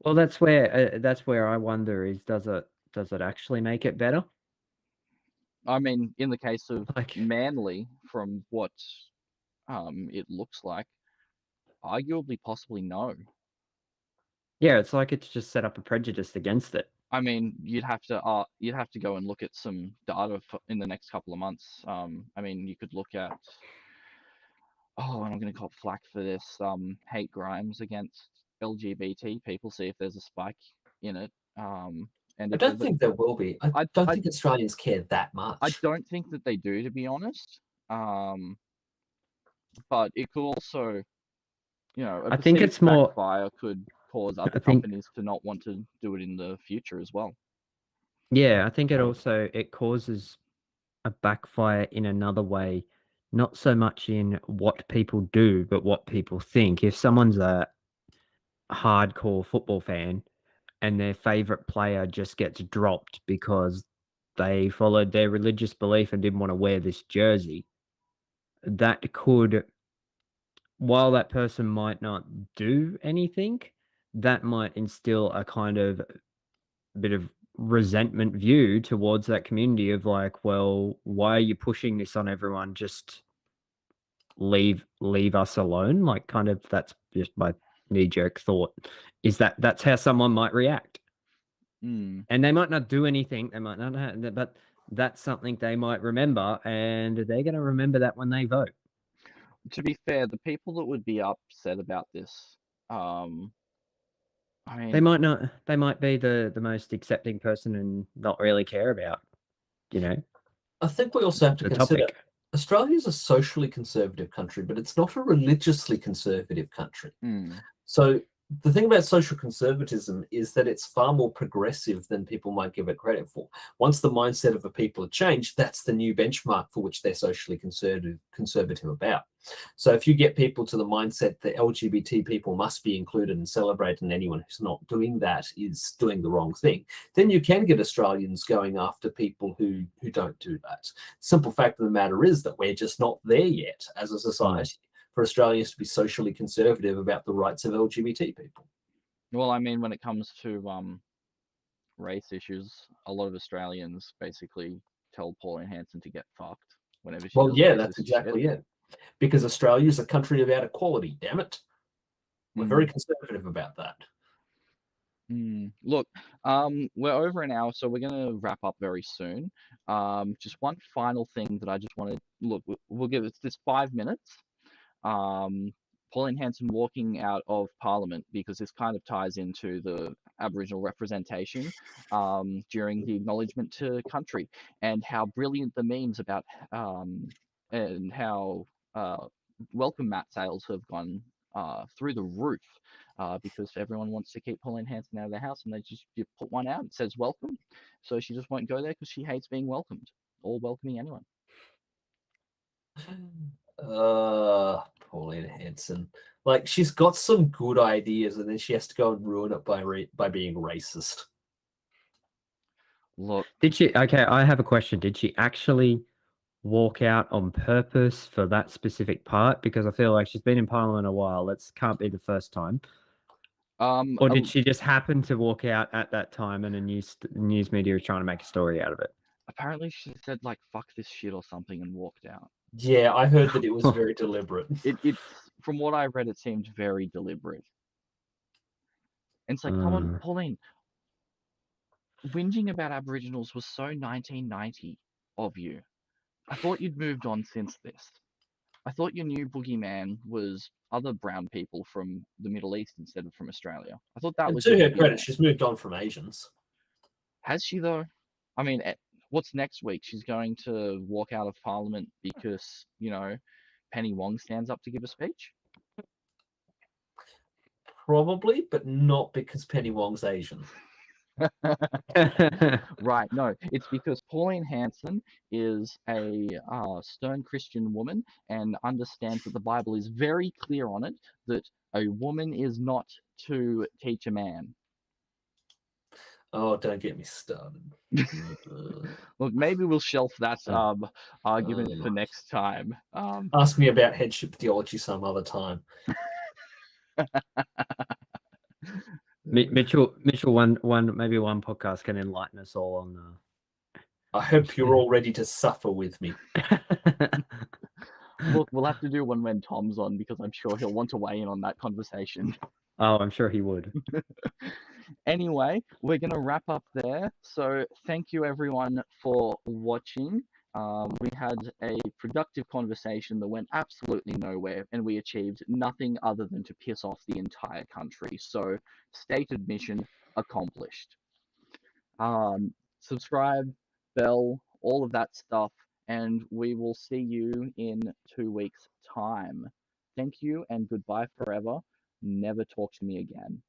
Well, that's where I wonder is, does it actually make it better? I mean, in the case of Manly, from what it looks like, arguably, possibly no. Yeah, it's like it's just set up a prejudice against it. I mean, you'd have to go and look at some data in the next couple of months. I mean, you could look at, and I'm going to cop flack for this, hate crimes against LGBT people, see if there's a spike in it. And I don't think there will be. I don't think Australians care that much. I don't think that they do, to be honest. But it could also, I think it's more backfire could cause other companies to not want to do it in the future as well. Yeah, I think it causes a backfire in another way, not so much in what people do, but what people think. If someone's a hardcore football fan and their favorite player just gets dropped because they followed their religious belief and didn't want to wear this jersey, that could, while that person might not do anything, that might instill a kind of bit of resentment view towards that community of like, well, why are you pushing this on everyone? Just leave us alone. Like, kind of, that's just my knee-jerk thought, is that that's how someone might react. Mm. And they might not do anything, they might not have, but that's something they might remember, and they're going to remember that when they vote. To be fair, the people that would be upset about this, I They mean, might not, they might be the most accepting person and not really care about, you know, I think we also have to the consider topic. Australia is a socially conservative country, but it's not a religiously conservative country. mm, So the thing about social conservatism is that it's far more progressive than people might give it credit for. Once the mindset of a people are changed, that's the new benchmark for which they're socially conservative about. So if you get people to the mindset that LGBT people must be included and celebrated, and anyone who's not doing that is doing the wrong thing, then you can get Australians going after people who don't do that. Simple fact of the matter is that we're just not there yet as a society for Australians to be socially conservative about the rights of LGBT people. well, I mean, when it comes to race issues, a lot of Australians basically tell Pauline Hanson to get fucked whenever she Well, does yeah, that's racist shit. exactly it. Because Australia is a country about equality, damn it. We're very conservative about that. Look, we're over an hour, so we're gonna wrap up very soon. Just one final thing that I just want to look. We'll give it this 5 minutes. Pauline Hanson walking out of Parliament, because this kind of ties into the Aboriginal representation during the acknowledgement to country, and how brilliant the memes about and how welcome mat sales have gone through the roof, because everyone wants to keep Pauline Hanson out of their house, and you put one out, it says welcome, so she just won't go there because she hates being welcomed or welcoming anyone. Pauline Hanson. Like, she's got some good ideas, and then she has to go and ruin it by being racist. Look, Did she? Okay, I have a question. Did she actually walk out on purpose for that specific part? Because I feel like she's been in Parliament a while. That can't be the first time. Or did she just happen to walk out at that time, and a news media is trying to make a story out of it? apparently she said like "fuck this shit" or something and walked out. Yeah, I heard that it was very deliberate. It's from what I read, it seemed very deliberate. And it's like, come on, Pauline, whinging about Aboriginals was so 1990 of you. I thought you'd moved on since this. I thought your new boogeyman was other brown people from the Middle East instead of from Australia. I thought that And was to your her credit, boogeyman. she's moved on from Asians. Has she though? I mean, what's next week? She's going to walk out of Parliament because, Penny Wong stands up to give a speech? Probably, but not because Penny Wong's Asian. Right, no, it's because Pauline Hanson is a stern Christian woman and understands that the Bible is very clear on it that a woman is not to teach a man. Oh, don't get me started. Look, maybe we'll shelf that argument for next time. Ask me about headship theology some other time. Mitchell, maybe one podcast can enlighten us all on. I hope you're all ready to suffer with me. Look, we'll have to do one when Tom's on, because I'm sure he'll want to weigh in on that conversation. Oh, I'm sure he would. Anyway, we're going to wrap up there. So thank you everyone for watching. We had a productive conversation that went absolutely nowhere, and we achieved nothing other than to piss off the entire country. So stated mission accomplished. Subscribe, bell, all of that stuff, and we will see you in 2 weeks' time. Thank you and goodbye forever. Never talk to me again.